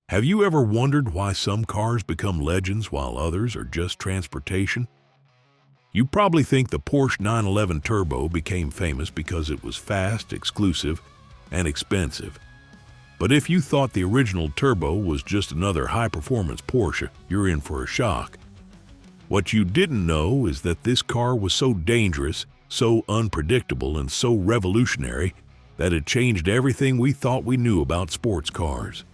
Have you ever wondered why some cars become legends while others are just transportation? You probably think the Porsche 911 Turbo became famous because it was fast, exclusive, and expensive. But if you thought the original Turbo was just another high-performance Porsche, you're in for a shock. What you didn't know is that this car was so dangerous, so unpredictable, and so revolutionary that it changed everything we thought we knew about sports cars.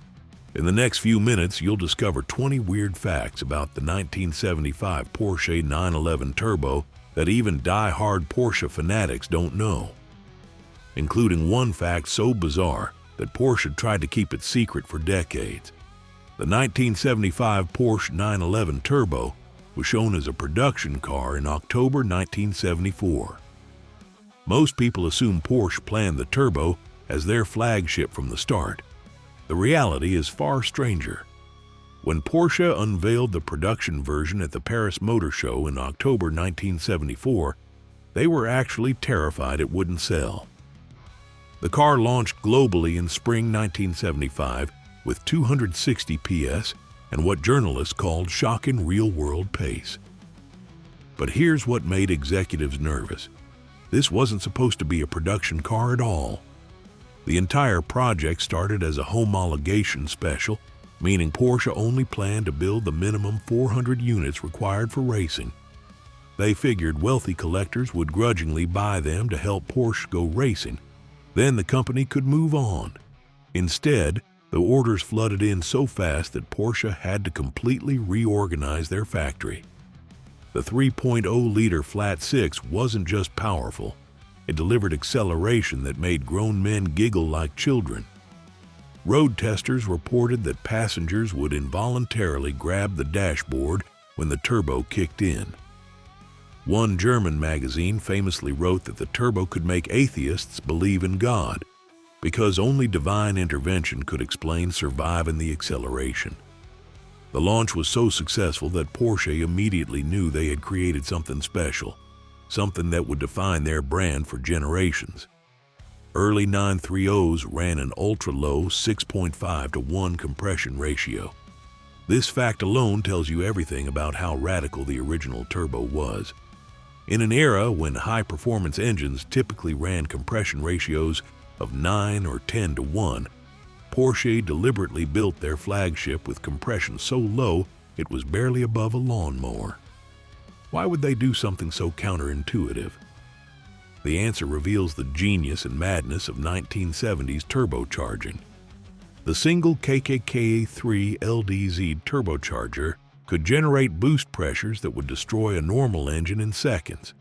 In the next few minutes, you'll discover 20 weird facts about the 1975 Porsche 911 Turbo that even die-hard Porsche fanatics don't know, including one fact so bizarre that Porsche tried to keep it secret for decades. The 1975 Porsche 911 Turbo was shown as a production car in October 1974. Most people assume Porsche planned the Turbo as their flagship from the start. The reality is far stranger. When Porsche unveiled the production version at the Paris Motor Show in October 1974, they were actually terrified it wouldn't sell. The car launched globally in spring 1975 with 260 PS and what journalists called shocking real-world pace. But here's what made executives nervous. This wasn't supposed to be a production car at all. The entire project started as a homologation special, meaning Porsche only planned to build the minimum 400 units required for racing. They figured wealthy collectors would grudgingly buy them to help Porsche go racing. Then the company could move on. Instead, the orders flooded in so fast that Porsche had to completely reorganize their factory. The 3.0-liter flat six wasn't just powerful. It delivered acceleration that made grown men giggle like children. Road testers reported that passengers would involuntarily grab the dashboard when the turbo kicked in. One German magazine famously wrote that the turbo could make atheists believe in God, because only divine intervention could explain surviving the acceleration. The launch was so successful that Porsche immediately knew they had created something special, something that would define their brand for generations. Early 930s ran an ultra-low 6.5-to-1 compression ratio. This fact alone tells you everything about how radical the original Turbo was. In an era when high-performance engines typically ran compression ratios of 9 or 10-to-1, Porsche deliberately built their flagship with compression so low it was barely above a lawnmower. Why would they do something so counterintuitive? The answer reveals the genius and madness of 1970s turbocharging. The single KKK3 LDZ turbocharger could generate boost pressures that would destroy a normal engine in seconds.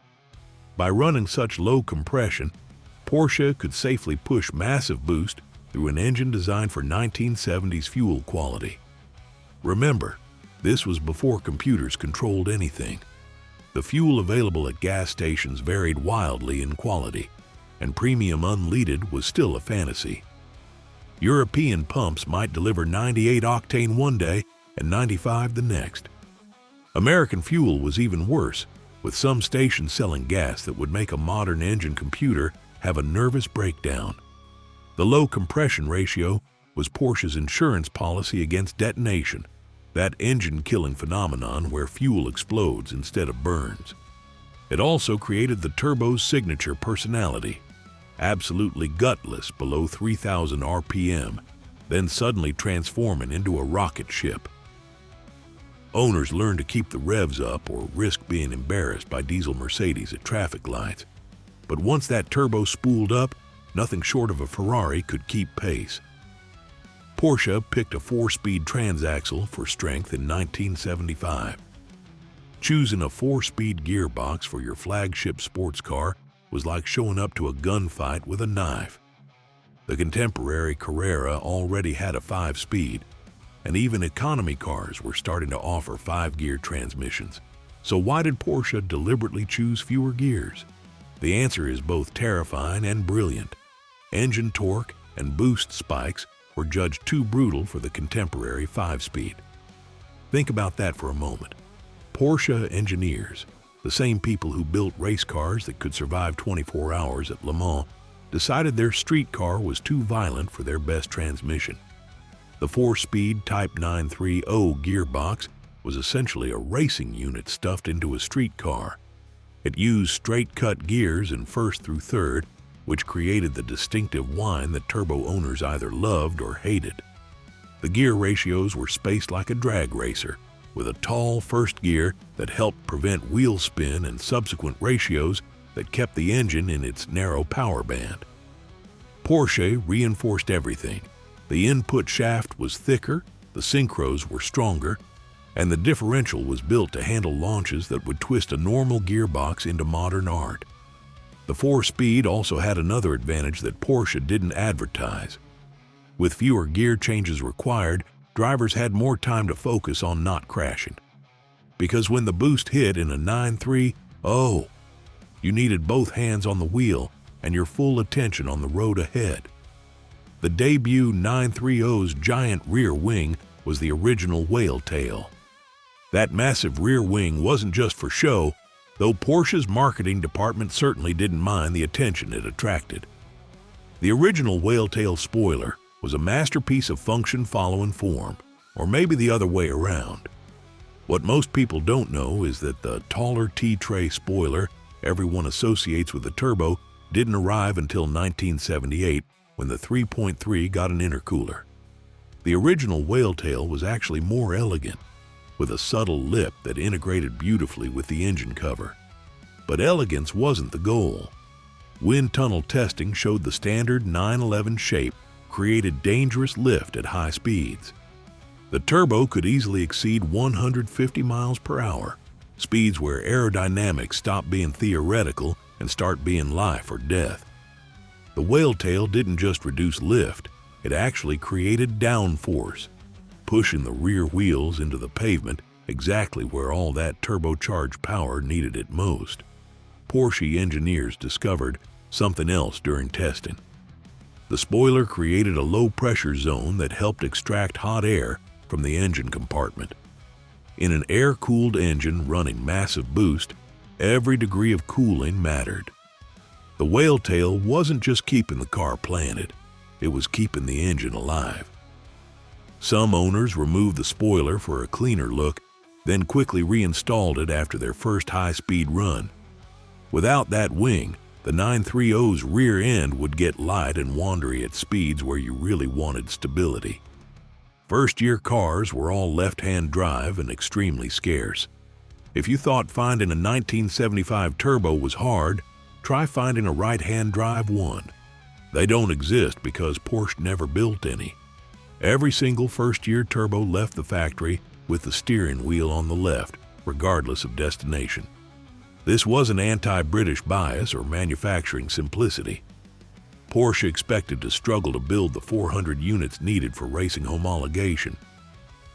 By running such low compression, Porsche could safely push massive boost through an engine designed for 1970s fuel quality. Remember, this was before computers controlled anything. The fuel available at gas stations varied wildly in quality, and premium unleaded was still a fantasy. European pumps might deliver 98 octane one day and 95 the next. American fuel was even worse, with some stations selling gas that would make a modern engine computer have a nervous breakdown. The low compression ratio was Porsche's insurance policy against detonation, that engine-killing phenomenon where fuel explodes instead of burns. It also created the Turbo's signature personality, absolutely gutless below 3,000 RPM, then suddenly transforming into a rocket ship. Owners learned to keep the revs up or risk being embarrassed by diesel Mercedes at traffic lights. But once that Turbo spooled up, nothing short of a Ferrari could keep pace. Porsche picked a 4-speed transaxle for strength in 1975. Choosing a 4-speed gearbox for your flagship sports car was like showing up to a gunfight with a knife. The contemporary Carrera already had a 5-speed, and even economy cars were starting to offer 5-gear transmissions. So why did Porsche deliberately choose fewer gears? The answer is both terrifying and brilliant. Engine torque and boost spikes were judged too brutal for the contemporary 5-speed. Think about that for a moment. Porsche engineers, the same people who built race cars that could survive 24 hours at Le Mans, decided their street car was too violent for their best transmission. The 4-speed Type 930 gearbox was essentially a racing unit stuffed into a street car. It used straight-cut gears in first through third, which created the distinctive whine that turbo owners either loved or hated. The gear ratios were spaced like a drag racer, with a tall first gear that helped prevent wheel spin and subsequent ratios that kept the engine in its narrow power band. Porsche reinforced everything. The input shaft was thicker, the synchros were stronger, and the differential was built to handle launches that would twist a normal gearbox into modern art. The 4-speed also had another advantage that Porsche didn't advertise. With fewer gear changes required, drivers had more time to focus on not crashing. Because when the boost hit in a 930, you needed both hands on the wheel and your full attention on the road ahead. The debut 930's giant rear wing was the original whale tail. That massive rear wing wasn't just for show, though Porsche's marketing department certainly didn't mind the attention it attracted. The original whale tail spoiler was a masterpiece of function following form, or maybe the other way around. What most people don't know is that the taller T-tray spoiler everyone associates with the turbo didn't arrive until 1978, when the 3.3 got an intercooler. The original whale tail was actually more elegant, with a subtle lip that integrated beautifully with the engine cover. But elegance wasn't the goal. Wind tunnel testing showed the standard 911 shape created dangerous lift at high speeds. The turbo could easily exceed 150 miles per hour, speeds where aerodynamics stop being theoretical and start being life or death. The whale tail didn't just reduce lift, it actually created downforce, pushing the rear wheels into the pavement exactly where all that turbocharged power needed it most. Porsche engineers discovered something else during testing. The spoiler created a low-pressure zone that helped extract hot air from the engine compartment. In an air-cooled engine running massive boost, every degree of cooling mattered. The whale tail wasn't just keeping the car planted, it was keeping the engine alive. Some owners removed the spoiler for a cleaner look, then quickly reinstalled it after their first high-speed run. Without that wing, the 930's rear end would get light and wandery at speeds where you really wanted stability. First-year cars were all left-hand drive and extremely scarce. If you thought finding a 1975 turbo was hard, try finding a right-hand drive one. They don't exist because Porsche never built any. Every single first-year turbo left the factory with the steering wheel on the left, regardless of destination. This wasn't anti-British bias or manufacturing simplicity. Porsche expected to struggle to build the 400 units needed for racing homologation.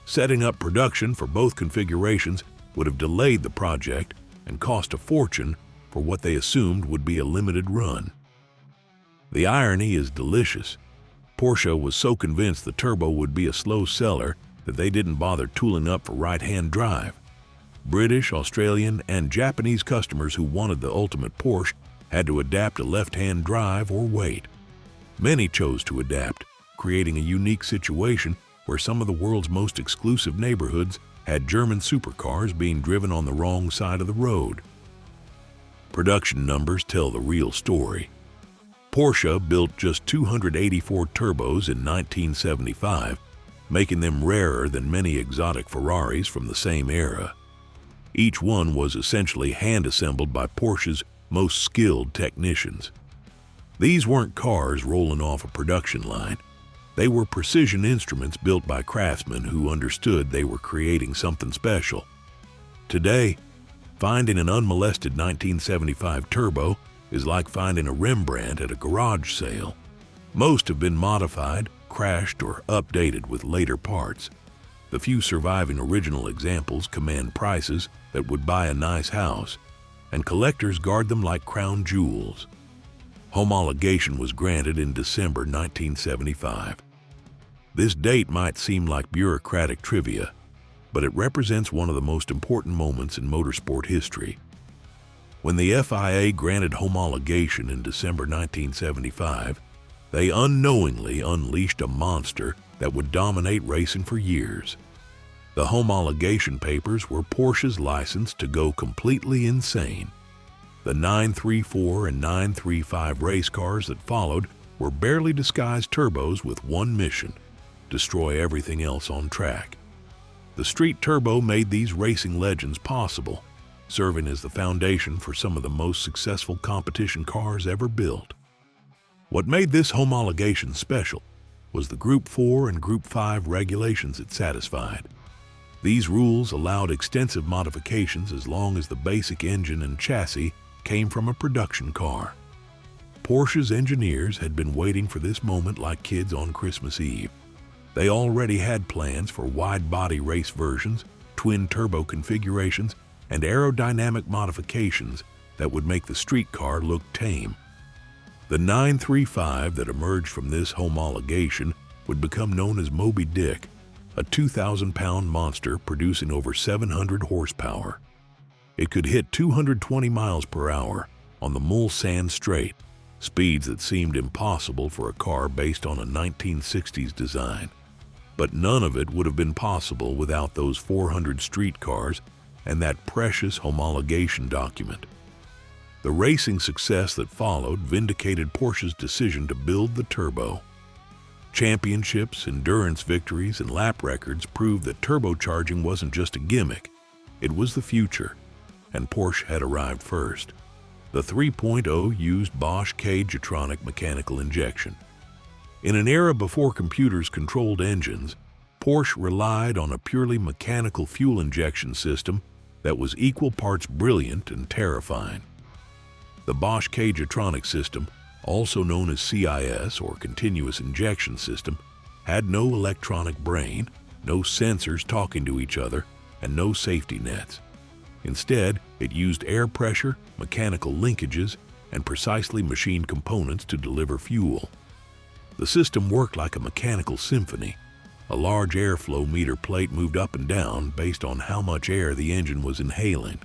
Setting up production for both configurations would have delayed the project and cost a fortune for what they assumed would be a limited run. The irony is delicious. Porsche was so convinced the turbo would be a slow seller that they didn't bother tooling up for right-hand drive. British, Australian, and Japanese customers who wanted the ultimate Porsche had to adapt to left-hand drive or wait. Many chose to adapt, creating a unique situation where some of the world's most exclusive neighborhoods had German supercars being driven on the wrong side of the road. Production numbers tell the real story. Porsche built just 284 turbos in 1975, making them rarer than many exotic Ferraris from the same era. Each one was essentially hand-assembled by Porsche's most skilled technicians. These weren't cars rolling off a production line. They were precision instruments built by craftsmen who understood they were creating something special. Today, finding an unmolested 1975 turbo is like finding a Rembrandt at a garage sale. Most have been modified, crashed, or updated with later parts. The few surviving original examples command prices that would buy a nice house, and collectors guard them like crown jewels. Homologation was granted in December 1975. This date might seem like bureaucratic trivia, but it represents one of the most important moments in motorsport history. When the FIA granted homologation in December 1975, they unknowingly unleashed a monster that would dominate racing for years. The homologation papers were Porsche's license to go completely insane. The 934 and 935 race cars that followed were barely disguised turbos with one mission: destroy everything else on track. The street turbo made these racing legends possible, serving as the foundation for some of the most successful competition cars ever built. What made this homologation special was the Group 4 and Group 5 regulations it satisfied. These rules allowed extensive modifications as long as the basic engine and chassis came from a production car. Porsche's engineers had been waiting for this moment like kids on Christmas Eve. They already had plans for wide-body race versions, twin-turbo configurations, and aerodynamic modifications that would make the street car look tame. The 935 that emerged from this homologation would become known as Moby Dick, a 2,000-pound monster producing over 700 horsepower. It could hit 220 miles per hour on the Mulsanne Straight, speeds that seemed impossible for a car based on a 1960s design. But none of it would have been possible without those 400 street cars and that precious homologation document. The racing success that followed vindicated Porsche's decision to build the turbo. Championships, endurance victories, and lap records proved that turbocharging wasn't just a gimmick, it was the future, and Porsche had arrived first. The 3.0 used Bosch K-Jetronic mechanical injection. In an era before computers controlled engines, Porsche relied on a purely mechanical fuel injection system that was equal parts brilliant and terrifying. The Bosch K-Jetronic system, also known as CIS or Continuous Injection System, had no electronic brain, no sensors talking to each other, and no safety nets. Instead, it used air pressure, mechanical linkages, and precisely machined components to deliver fuel. The system worked like a mechanical symphony. A large airflow meter plate moved up and down based on how much air the engine was inhaling.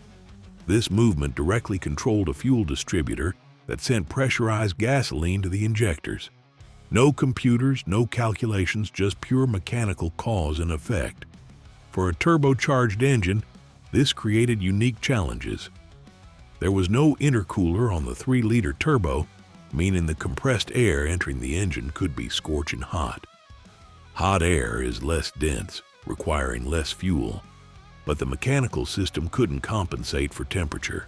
This movement directly controlled a fuel distributor that sent pressurized gasoline to the injectors. No computers, no calculations, just pure mechanical cause and effect. For a turbocharged engine, this created unique challenges. There was no intercooler on the 3-liter turbo, meaning the compressed air entering the engine could be scorching hot. Hot air is less dense, requiring less fuel, but the mechanical system couldn't compensate for temperature.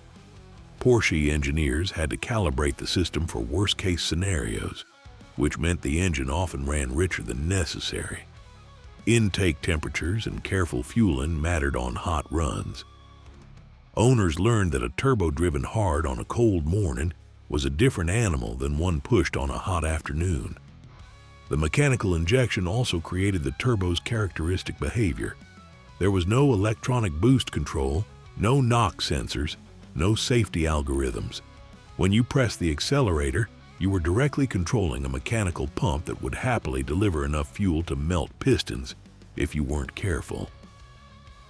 Porsche engineers had to calibrate the system for worst-case scenarios, which meant the engine often ran richer than necessary. Intake temperatures and careful fueling mattered on hot runs. Owners learned that a turbo driven hard on a cold morning was a different animal than one pushed on a hot afternoon. The mechanical injection also created the turbo's characteristic behavior. There was no electronic boost control, no knock sensors, no safety algorithms. When you pressed the accelerator, you were directly controlling a mechanical pump that would happily deliver enough fuel to melt pistons if you weren't careful.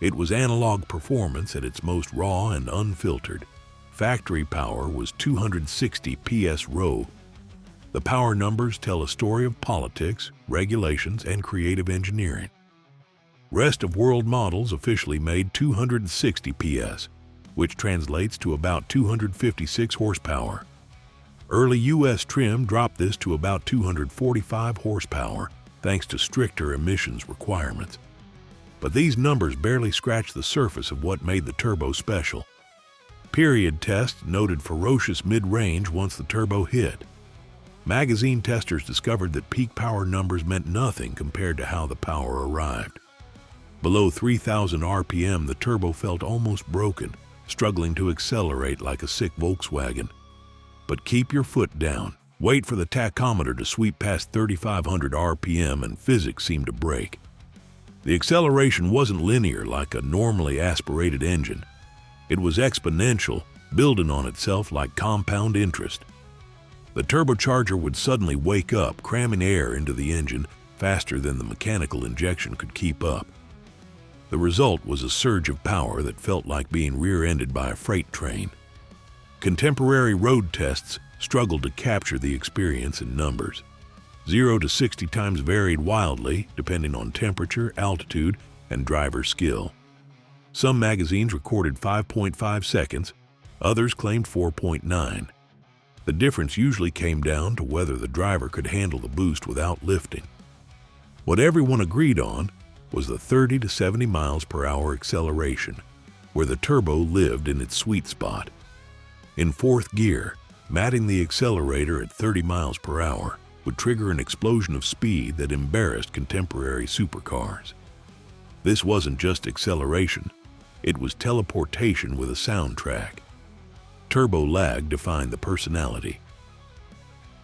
It was analog performance at its most raw and unfiltered. Factory power was 260 PS Row. The power numbers tell a story of politics, regulations, and creative engineering. Rest of world models officially made 260 PS, which translates to about 256 horsepower. Early U.S. trim dropped this to about 245 horsepower thanks to stricter emissions requirements. But these numbers barely scratch the surface of what made the turbo special. Period tests noted ferocious mid-range once the turbo hit. Magazine testers discovered that peak power numbers meant nothing compared to how the power arrived. Below 3,000 RPM, the turbo felt almost broken, struggling to accelerate like a sick Volkswagen. But keep your foot down. Wait for the tachometer to sweep past 3,500 RPM and physics seemed to break. The acceleration wasn't linear like a normally aspirated engine. It was exponential, building on itself like compound interest. The turbocharger would suddenly wake up, cramming air into the engine faster than the mechanical injection could keep up. The result was a surge of power that felt like being rear-ended by a freight train. Contemporary road tests struggled to capture the experience in numbers. 0 to 60 times varied wildly depending on temperature, altitude, and driver skill. Some magazines recorded 5.5 seconds, others claimed 4.9. The difference usually came down to whether the driver could handle the boost without lifting. What everyone agreed on was the 30 to 70 miles per hour acceleration, where the turbo lived in its sweet spot. In fourth gear, matting the accelerator at 30 miles per hour would trigger an explosion of speed that embarrassed contemporary supercars. This wasn't just acceleration, it was teleportation with a soundtrack. Turbo lag defined the personality.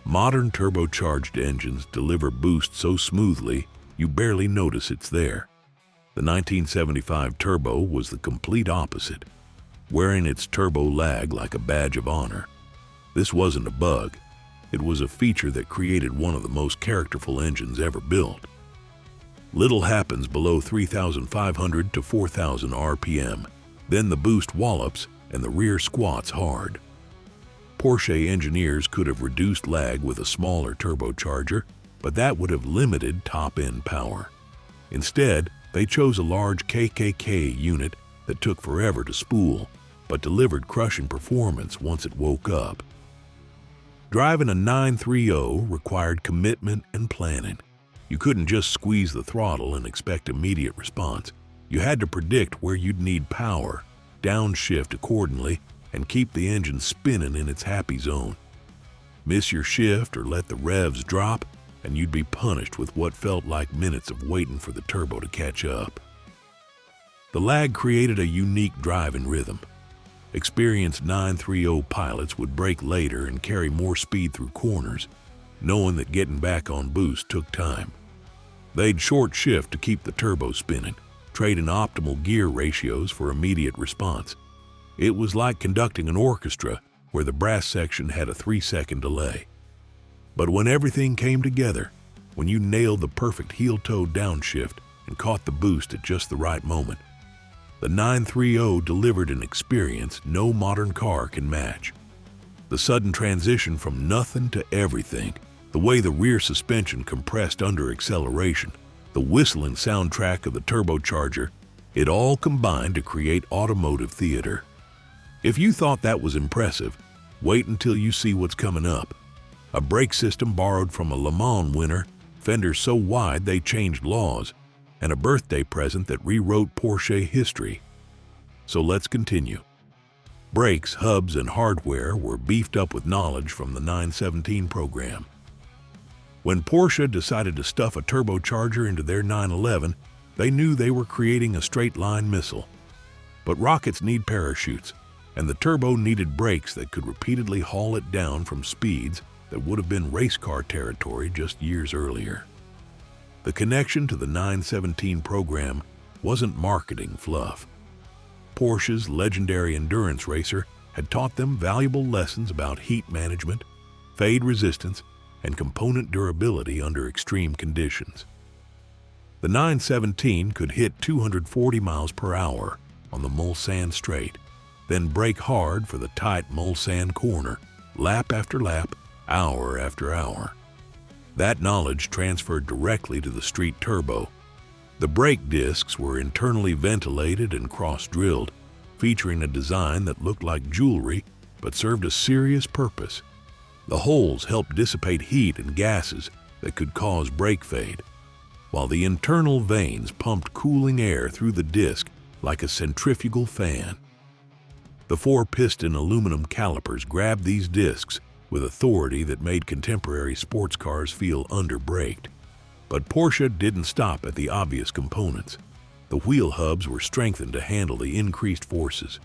Modern turbocharged engines deliver boost so smoothly you barely notice it's there. The 1975 Turbo was the complete opposite, wearing its turbo lag like a badge of honor. This wasn't a bug. It was a feature that created one of the most characterful engines ever built. Little happens below 3,500 to 4,000 RPM. Then the boost wallops and the rear squats hard. Porsche engineers could have reduced lag with a smaller turbocharger, but that would have limited top-end power. Instead, they chose a large KKK unit that took forever to spool, but delivered crushing performance once it woke up. Driving a 930 required commitment and planning. You couldn't just squeeze the throttle and expect immediate response. You had to predict where you'd need power, downshift accordingly, and keep the engine spinning in its happy zone. Miss your shift or let the revs drop, and you'd be punished with what felt like minutes of waiting for the turbo to catch up. The lag created a unique driving rhythm. Experienced 930 pilots would brake later and carry more speed through corners, knowing that getting back on boost took time. They'd short shift to keep the turbo spinning, trading optimal gear ratios for immediate response. It was like conducting an orchestra where the brass section had a 3-second delay. But when everything came together, when you nailed the perfect heel-toe downshift and caught the boost at just the right moment, the 930 delivered an experience no modern car can match. The sudden transition from nothing to everything, the way the rear suspension compressed under acceleration, the whistling soundtrack of the turbocharger, it all combined to create automotive theater. If you thought that was impressive, wait until you see what's coming up. A brake system borrowed from a Le Mans winner, fenders so wide they changed laws, and a birthday present that rewrote Porsche history. So let's continue. Brakes, hubs, and hardware were beefed up with knowledge from the 917 program. When Porsche decided to stuff a turbocharger into their 911, they knew they were creating a straight-line missile. But rockets need parachutes, and the turbo needed brakes that could repeatedly haul it down from speeds that would have been race car territory just years earlier. The connection to the 917 program wasn't marketing fluff. Porsche's legendary endurance racer had taught them valuable lessons about heat management, fade resistance, and component durability under extreme conditions. The 917 could hit 240 miles per hour on the Mulsanne straight, then brake hard for the tight Mulsanne corner, lap after lap, hour after hour. That knowledge transferred directly to the street turbo. The brake discs were internally ventilated and cross-drilled, featuring a design that looked like jewelry but served a serious purpose. The holes helped dissipate heat and gases that could cause brake fade, while the internal vanes pumped cooling air through the disc like a centrifugal fan. The 4-piston aluminum calipers grabbed these discs with authority that made contemporary sports cars feel under-braked. But Porsche didn't stop at the obvious components. The wheel hubs were strengthened to handle the increased forces.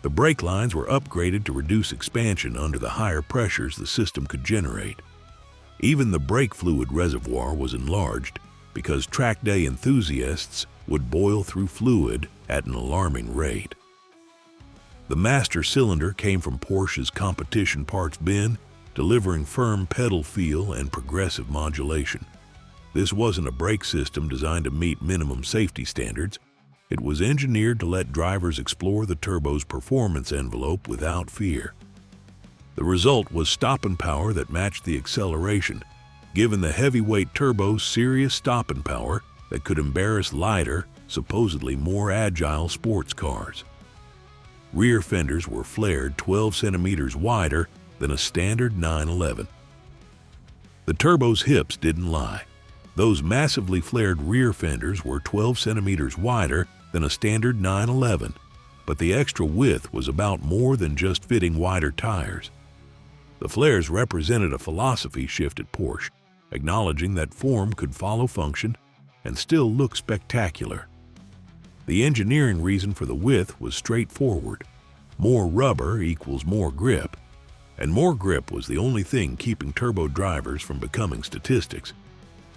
The brake lines were upgraded to reduce expansion under the higher pressures the system could generate. Even the brake fluid reservoir was enlarged because track day enthusiasts would boil through fluid at an alarming rate. The master cylinder came from Porsche's competition parts bin, delivering firm pedal feel and progressive modulation. This wasn't a brake system designed to meet minimum safety standards. It was engineered to let drivers explore the turbo's performance envelope without fear. The result was stopping power that matched the acceleration, giving the heavyweight turbo serious stopping power that could embarrass lighter, supposedly more agile sports cars. Rear fenders were flared 12 centimeters wider than a standard 911. The turbo's hips didn't lie. Those massively flared rear fenders were 12 centimeters wider than a standard 911, but the extra width was about more than just fitting wider tires. The flares represented a philosophy shift at Porsche, acknowledging that form could follow function and still look spectacular. The engineering reason for the width was straightforward. More rubber equals more grip, and more grip was the only thing keeping turbo drivers from becoming statistics.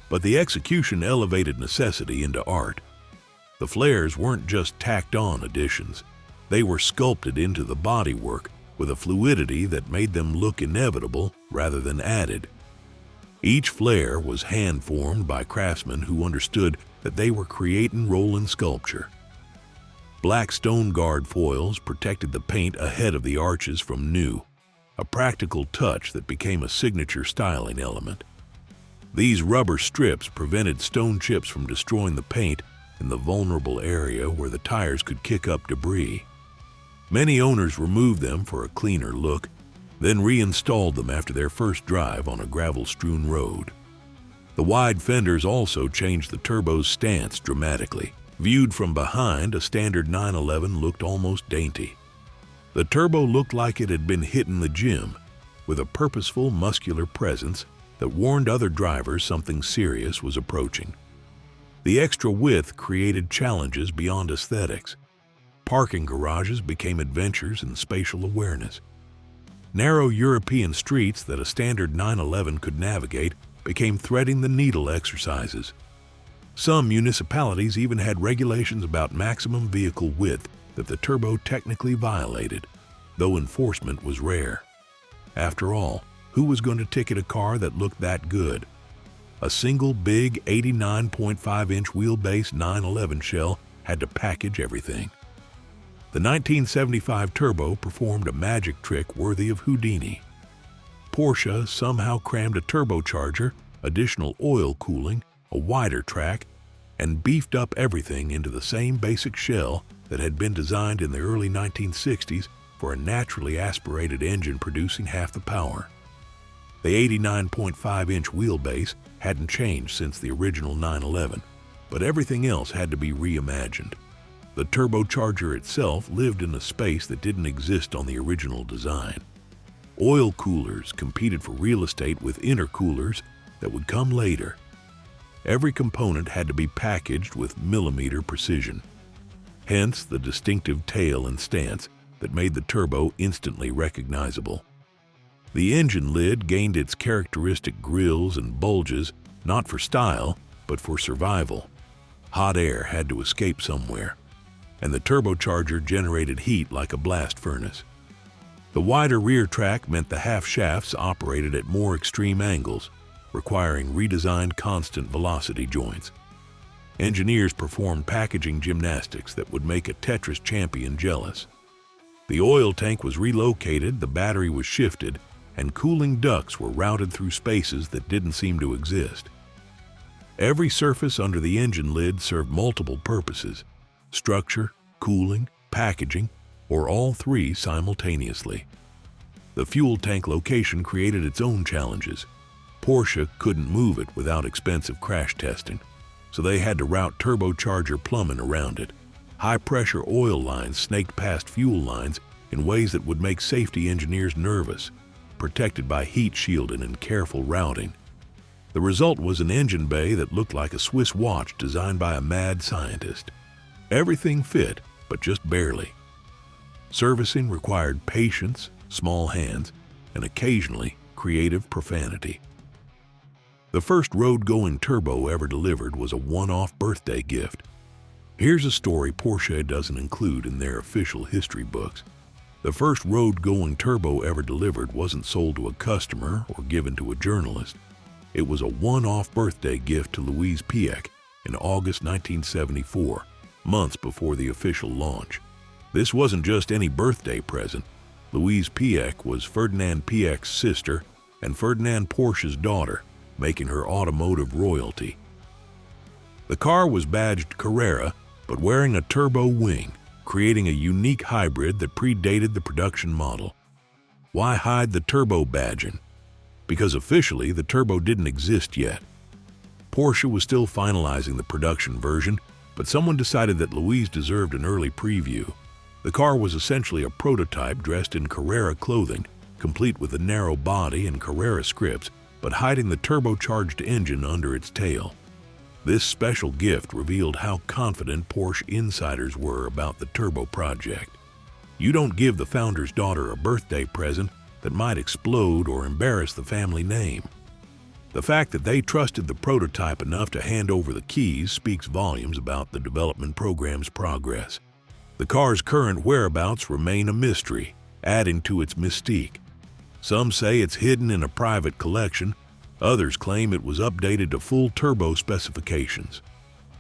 But the execution elevated necessity into art. The flares weren't just tacked-on additions. They were sculpted into the bodywork with a fluidity that made them look inevitable rather than added. Each flare was hand-formed by craftsmen who understood that they were creating rolling sculpture. Black stone guard foils protected the paint ahead of the arches from new, a practical touch that became a signature styling element. These rubber strips prevented stone chips from destroying the paint in the vulnerable area where the tires could kick up debris. Many owners removed them for a cleaner look, then reinstalled them after their first drive on a gravel-strewn road. The wide fenders also changed the turbo's stance dramatically. Viewed from behind, a standard 911 looked almost dainty. The turbo looked like it had been hit in the gym, with a purposeful, muscular presence that warned other drivers something serious was approaching. The extra width created challenges beyond aesthetics. Parking garages became adventures in spatial awareness. Narrow European streets that a standard 911 could navigate became threading the needle exercises. Some municipalities even had regulations about maximum vehicle width that the turbo technically violated, though enforcement was rare. After all, who was going to ticket a car that looked that good? A single big 89.5-inch wheelbase 911 shell had to package everything. The 1975 Turbo performed a magic trick worthy of Houdini. Porsche somehow crammed a turbocharger, additional oil cooling, a wider track, and beefed up everything into the same basic shell that had been designed in the early 1960s for a naturally aspirated engine producing half the power. The 89.5-inch wheelbase hadn't changed since the original 911, but everything else had to be reimagined. The turbocharger itself lived in a space that didn't exist on the original design. Oil coolers competed for real estate with intercoolers that would come later. Every component had to be packaged with millimeter precision. Hence the distinctive tail and stance that made the turbo instantly recognizable. The engine lid gained its characteristic grills and bulges not for style, but for survival. Hot air had to escape somewhere, and the turbocharger generated heat like a blast furnace. The wider rear track meant the half shafts operated at more extreme angles, requiring redesigned constant velocity joints. Engineers performed packaging gymnastics that would make a Tetris champion jealous. The oil tank was relocated, the battery was shifted, and cooling ducts were routed through spaces that didn't seem to exist. Every surface under the engine lid served multiple purposes: structure, cooling, packaging, or all three simultaneously. The fuel tank location created its own challenges. Porsche couldn't move it without expensive crash testing, so they had to route turbocharger plumbing around it. High-pressure oil lines snaked past fuel lines in ways that would make safety engineers nervous, protected by heat shielding and careful routing. The result was an engine bay that looked like a Swiss watch designed by a mad scientist. Everything fit, but just barely. Servicing required patience, small hands, and occasionally creative profanity. The first road-going turbo ever delivered was a one-off birthday gift. Here's a story Porsche doesn't include in their official history books. The first road-going turbo ever delivered wasn't sold to a customer or given to a journalist. It was a one-off birthday gift to Louise in August 1974, months before the official launch. This wasn't just any birthday present. Louise was Ferdinand Piëch's sister and Ferdinand Porsche's daughter, making her automotive royalty. The car was badged Carrera, but wearing a turbo wing, creating a unique hybrid that predated the production model. Why hide the turbo badging? Because officially the turbo didn't exist yet. Porsche was still finalizing the production version, but someone decided that Louise deserved an early preview. The car was essentially a prototype dressed in Carrera clothing, complete with a narrow body and Carrera scripts, but hiding the turbocharged engine under its tail. This special gift revealed how confident Porsche insiders were about the turbo project. You don't give the founder's daughter a birthday present that might explode or embarrass the family name. The fact that they trusted the prototype enough to hand over the keys speaks volumes about the development program's progress. The car's current whereabouts remain a mystery, adding to its mystique. Some say it's hidden in a private collection, others claim it was updated to full turbo specifications.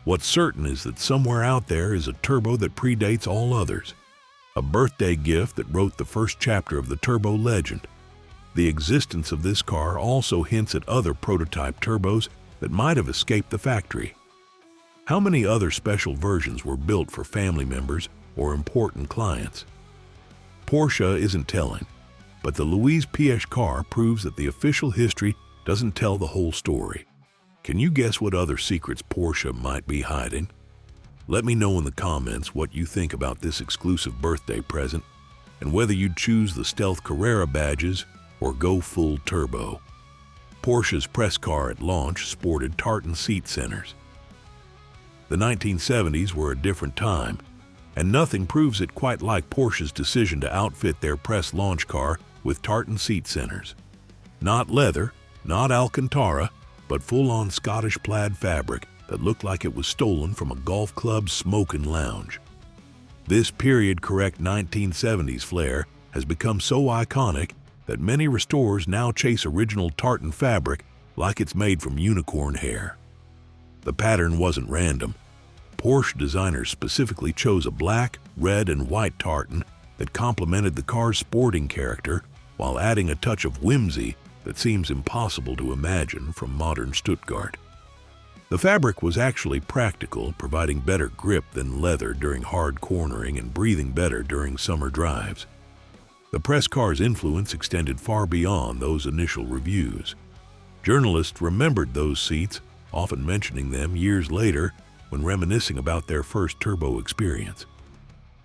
What's certain is that somewhere out there is a turbo that predates all others, a birthday gift that wrote the first chapter of the turbo legend. The existence of this car also hints at other prototype turbos that might have escaped the factory. How many other special versions were built for family members or important clients? Porsche isn't telling, but the Louise P.H. car proves that the official history doesn't tell the whole story. Can you guess what other secrets Porsche might be hiding? Let me know in the comments what you think about this exclusive birthday present and whether you'd choose the Stealth Carrera badges or go full turbo. Porsche's press car at launch sported tartan seat centers. The 1970s were a different time, and nothing proves it quite like Porsche's decision to outfit their press launch car with tartan seat centers. Not leather, not Alcantara, but full-on Scottish plaid fabric that looked like it was stolen from a golf club's smoking lounge. This period-correct 1970s flair has become so iconic that many restorers now chase original tartan fabric like it's made from unicorn hair. The pattern wasn't random. Porsche designers specifically chose a black, red, and white tartan that complemented the car's sporting character while adding a touch of whimsy that seems impossible to imagine from modern Stuttgart. The fabric was actually practical, providing better grip than leather during hard cornering and breathing better during summer drives. The press car's influence extended far beyond those initial reviews. Journalists remembered those seats, often mentioning them years later when reminiscing about their first turbo experience.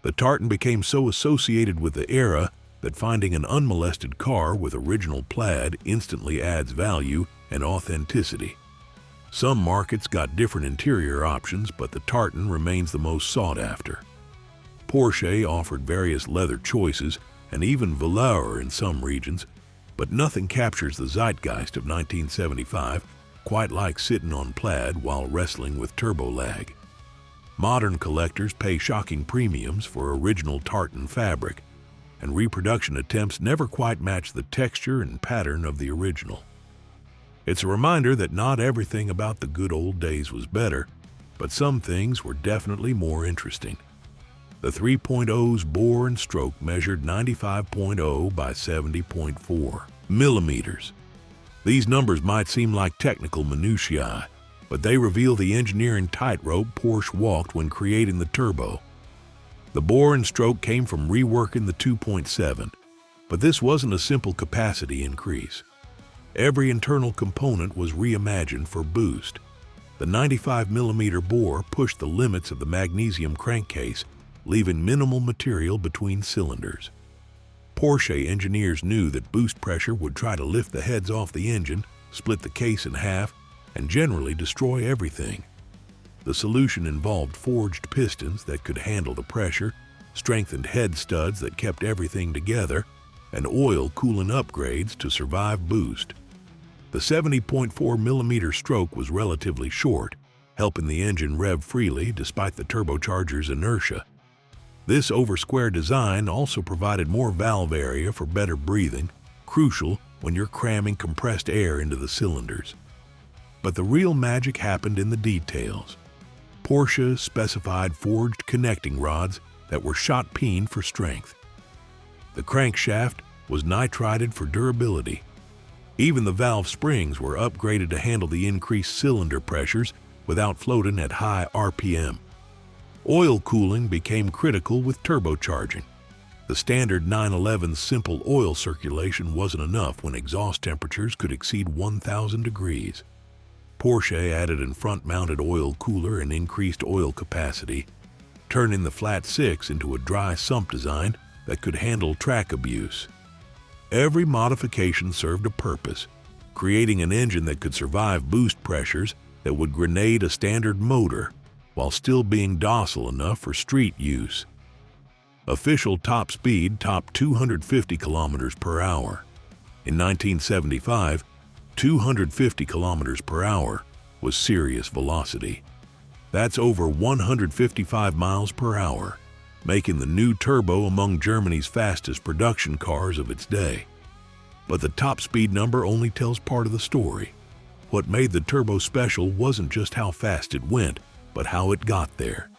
The tartan became so associated with the era that finding an unmolested car with original plaid instantly adds value and authenticity. Some markets got different interior options, but the tartan remains the most sought after. Porsche offered various leather choices and even velour in some regions, but nothing captures the zeitgeist of 1975 quite like sitting on plaid while wrestling with turbo lag. Modern collectors pay shocking premiums for original tartan fabric, and reproduction attempts never quite match the texture and pattern of the original. It's a reminder that not everything about the good old days was better, but some things were definitely more interesting. The 3.0's bore and stroke measured 95.0 by 70.4 millimeters. These numbers might seem like technical minutiae, but they reveal the engineering tightrope Porsche walked when creating the turbo. The bore and stroke came from reworking the 2.7, but this wasn't a simple capacity increase. Every internal component was reimagined for boost. The 95mm bore pushed the limits of the magnesium crankcase, leaving minimal material between cylinders. Porsche engineers knew that boost pressure would try to lift the heads off the engine, split the case in half, and generally destroy everything. The solution involved forged pistons that could handle the pressure, strengthened head studs that kept everything together, and oil coolant upgrades to survive boost. The 70.4mm stroke was relatively short, helping the engine rev freely despite the turbocharger's inertia. This over-square design also provided more valve area for better breathing, crucial when you're cramming compressed air into the cylinders. But the real magic happened in the details. Porsche specified forged connecting rods that were shot-peened for strength. The crankshaft was nitrided for durability. Even the valve springs were upgraded to handle the increased cylinder pressures without floating at high RPM. Oil cooling became critical with turbocharging. The standard 911's simple oil circulation wasn't enough when exhaust temperatures could exceed 1,000 degrees. Porsche added a front-mounted oil cooler and increased oil capacity, turning the flat six into a dry sump design that could handle track abuse. Every modification served a purpose, creating an engine that could survive boost pressures that would grenade a standard motor while still being docile enough for street use. Official top speed topped 250 kilometers per hour. In 1975, 250 kilometers per hour was serious velocity. That's over 155 miles per hour, making the new turbo among Germany's fastest production cars of its day. But the top speed number only tells part of the story. What made the turbo special wasn't just how fast it went, but how it got there.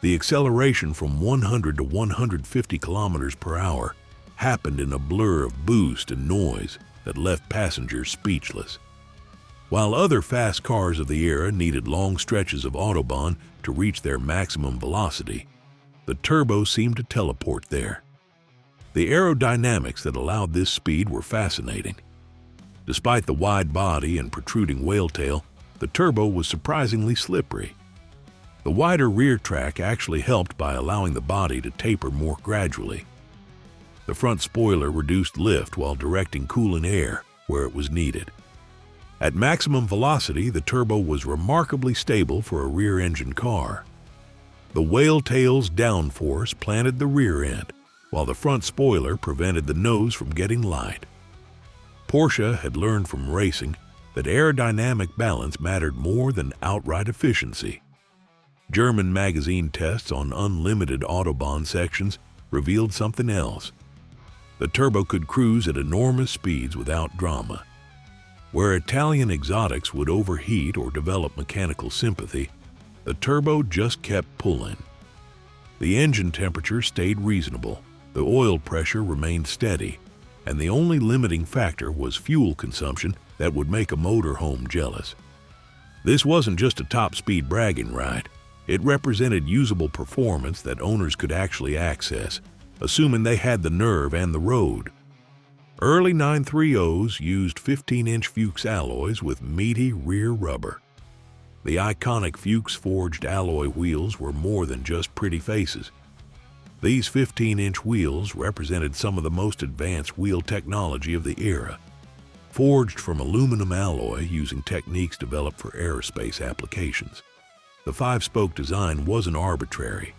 The acceleration from 100 to 150 kilometers per hour happened in a blur of boost and noise that left passengers speechless. While other fast cars of the era needed long stretches of autobahn to reach their maximum velocity, the turbo seemed to teleport there. The aerodynamics that allowed this speed were fascinating. Despite the wide body and protruding whale tail, the turbo was surprisingly slippery. The wider rear track actually helped by allowing the body to taper more gradually. The front spoiler reduced lift while directing coolant air where it was needed. At maximum velocity, the turbo was remarkably stable for a rear-engine car. The whale tail's downforce planted the rear end, while the front spoiler prevented the nose from getting light. Porsche had learned from racing that aerodynamic balance mattered more than outright efficiency. German magazine tests on unlimited autobahn sections revealed something else. The turbo could cruise at enormous speeds without drama. Where Italian exotics would overheat or develop mechanical sympathy, the turbo just kept pulling. The engine temperature stayed reasonable, the oil pressure remained steady, and the only limiting factor was fuel consumption that would make a motorhome jealous. This wasn't just a top-speed bragging right. It represented usable performance that owners could actually access, assuming they had the nerve and the road. Early 930s used 15-inch Fuchs alloys with meaty rear rubber. The iconic Fuchs forged alloy wheels were more than just pretty faces. These 15-inch wheels represented some of the most advanced wheel technology of the era. Forged from aluminum alloy using techniques developed for aerospace applications. The five-spoke design wasn't arbitrary.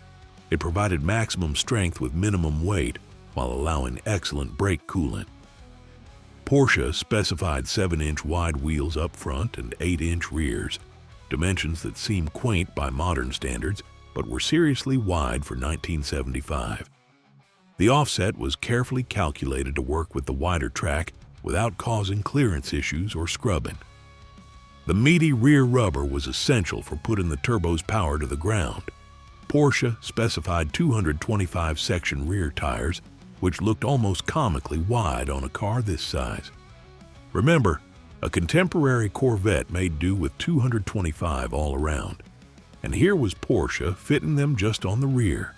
It provided maximum strength with minimum weight while allowing excellent brake coolant. Porsche specified 7-inch wide wheels up front and 8-inch rears, dimensions that seem quaint by modern standards but were seriously wide for 1975. The offset was carefully calculated to work with the wider track without causing clearance issues or scrubbing. The meaty rear rubber was essential for putting the turbo's power to the ground. Porsche specified 225-section rear tires, which looked almost comically wide on a car this size. Remember, a contemporary Corvette made do with 225 all around, and here was Porsche fitting them just on the rear.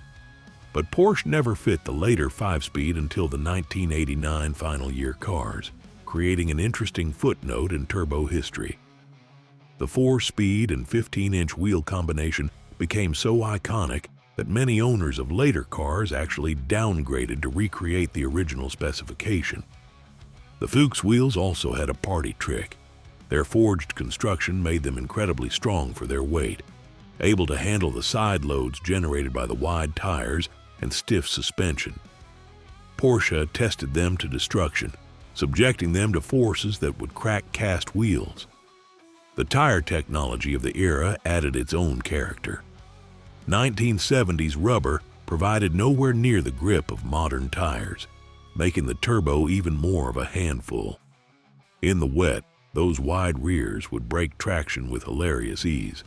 But Porsche never fit the later 5-speed until the 1989 final year cars, creating an interesting footnote in turbo history. The 4-speed and 15-inch wheel combination became so iconic that many owners of later cars actually downgraded to recreate the original specification. The Fuchs wheels also had a party trick. Their forged construction made them incredibly strong for their weight, able to handle the side loads generated by the wide tires and stiff suspension. Porsche tested them to destruction, subjecting them to forces that would crack cast wheels. The tire technology of the era added its own character. 1970s rubber provided nowhere near the grip of modern tires, making the turbo even more of a handful. In the wet, those wide rears would break traction with hilarious ease,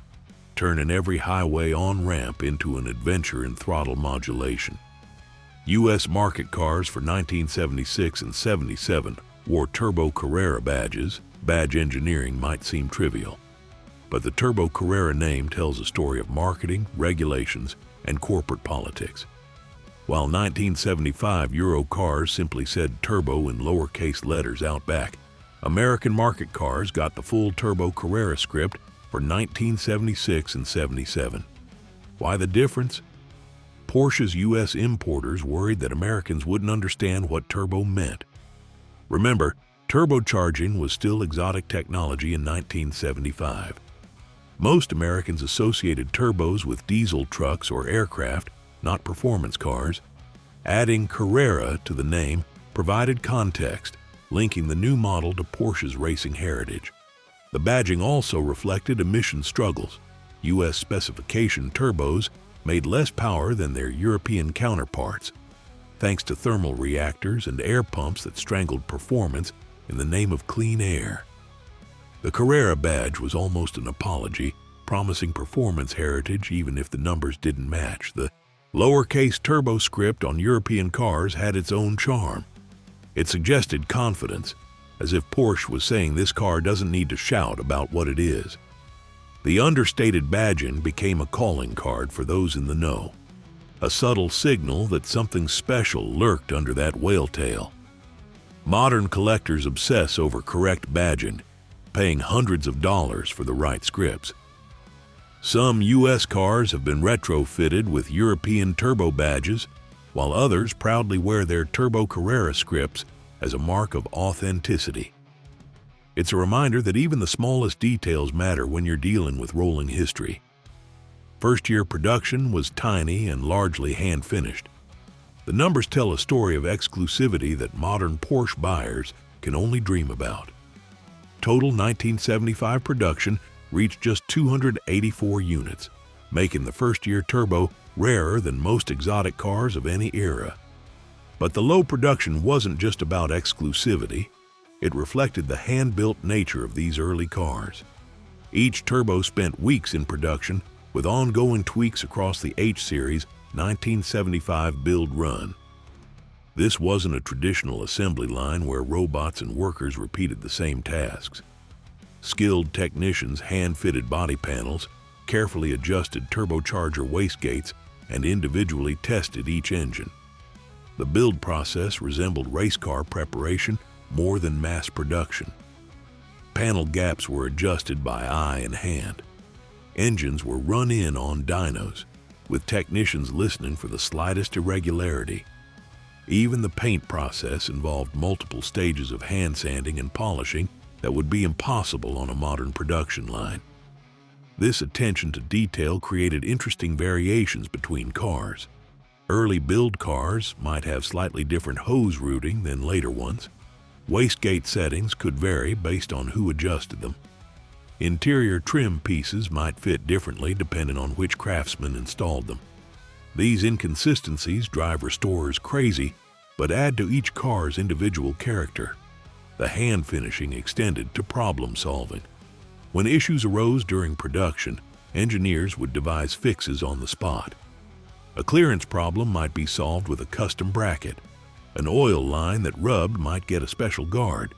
turning every highway on-ramp into an adventure in throttle modulation. U.S. market cars for 1976 and 77 wore Turbo Carrera badges, badge engineering might seem trivial. But the Turbo Carrera name tells a story of marketing, regulations, and corporate politics. While 1975 Euro cars simply said turbo in lowercase letters out back, American market cars got the full Turbo Carrera script for 1976 and 77. Why the difference? Porsche's U.S. importers worried that Americans wouldn't understand what turbo meant. Remember, turbocharging was still exotic technology in 1975. Most Americans associated turbos with diesel trucks or aircraft, not performance cars. Adding Carrera to the name provided context, linking the new model to Porsche's racing heritage. The badging also reflected emission struggles. U.S. specification turbos made less power than their European counterparts, thanks to thermal reactors and air pumps that strangled performance in the name of clean air. The Carrera badge was almost an apology, promising performance heritage even if the numbers didn't match. The lowercase turbo script on European cars had its own charm. It suggested confidence, as if Porsche was saying this car doesn't need to shout about what it is. The understated badging became a calling card for those in the know, a subtle signal that something special lurked under that whale tail. Modern collectors obsess over correct badging, paying hundreds of dollars for the right scripts. Some U.S. cars have been retrofitted with European turbo badges, while others proudly wear their Turbo Carrera scripts as a mark of authenticity. It's a reminder that even the smallest details matter when you're dealing with rolling history. First-year production was tiny and largely hand-finished. The numbers tell a story of exclusivity that modern Porsche buyers can only dream about. Total 1975 production reached just 284 units, making the first-year turbo rarer than most exotic cars of any era. But the low production wasn't just about exclusivity. It reflected the hand-built nature of these early cars. Each turbo spent weeks in production, with ongoing tweaks across the H-Series 1975 build run. This wasn't a traditional assembly line where robots and workers repeated the same tasks. Skilled technicians hand-fitted body panels, carefully adjusted turbocharger wastegates, and individually tested each engine. The build process resembled race car preparation more than mass production. Panel gaps were adjusted by eye and hand. Engines were run in on dynos, with technicians listening for the slightest irregularity. Even the paint process involved multiple stages of hand sanding and polishing that would be impossible on a modern production line. This attention to detail created interesting variations between cars. Early build cars might have slightly different hose routing than later ones. Wastegate settings could vary based on who adjusted them. Interior trim pieces might fit differently depending on which craftsman installed them. These inconsistencies drive restorers crazy, but add to each car's individual character. The hand finishing extended to problem solving. When issues arose during production, engineers would devise fixes on the spot. A clearance problem might be solved with a custom bracket. An oil line that rubbed might get a special guard.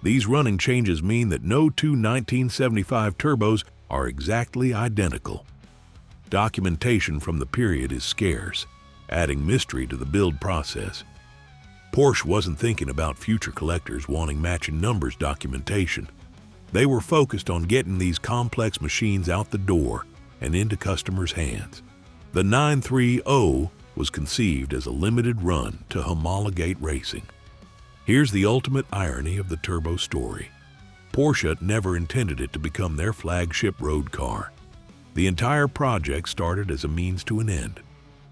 These running changes mean that no two 1975 turbos are exactly identical. Documentation from the period is scarce, adding mystery to the build process. Porsche wasn't thinking about future collectors wanting matching numbers documentation. They were focused on getting these complex machines out the door and into customers' hands. The 930 was conceived as a limited run to homologate racing. Here's the ultimate irony of the turbo story. Porsche never intended it to become their flagship road car. The entire project started as a means to an end.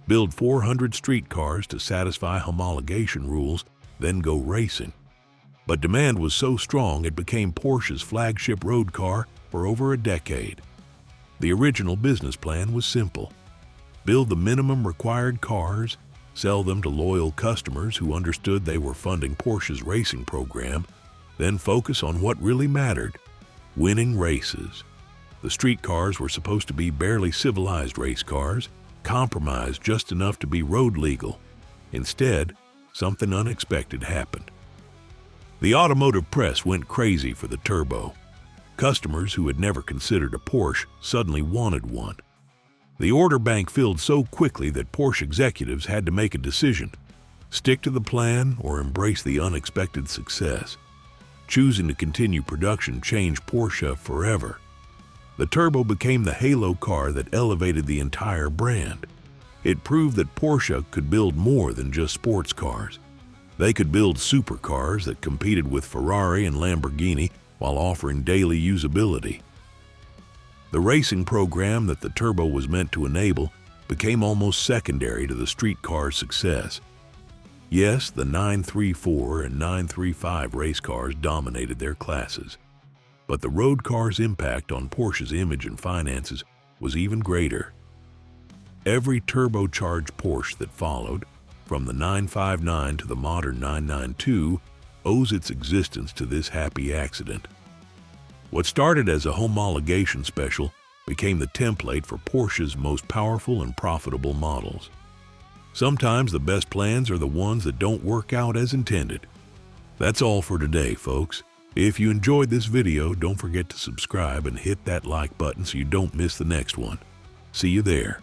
Build 400 street cars to satisfy homologation rules, then go racing. But demand was so strong it became Porsche's flagship road car for over a decade. The original business plan was simple. Build the minimum required cars, sell them to loyal customers who understood they were funding Porsche's racing program, then focus on what really mattered, winning races. The street cars were supposed to be barely civilized race cars, compromised just enough to be road legal. Instead, something unexpected happened. The automotive press went crazy for the turbo. Customers who had never considered a Porsche suddenly wanted one. The order bank filled so quickly that Porsche executives had to make a decision: stick to the plan or embrace the unexpected success. Choosing to continue production changed Porsche forever. The turbo became the halo car that elevated the entire brand. It proved that Porsche could build more than just sports cars. They could build supercars that competed with Ferrari and Lamborghini while offering daily usability. The racing program that the turbo was meant to enable became almost secondary to the street car's success. Yes, the 934 and 935 race cars dominated their classes, but the road car's impact on Porsche's image and finances was even greater. Every turbocharged Porsche that followed, from the 959 to the modern 992, owes its existence to this happy accident. What started as a homologation special became the template for Porsche's most powerful and profitable models. Sometimes the best plans are the ones that don't work out as intended. That's all for today, folks. If you enjoyed this video, don't forget to subscribe and hit that like button so you don't miss the next one. See you there.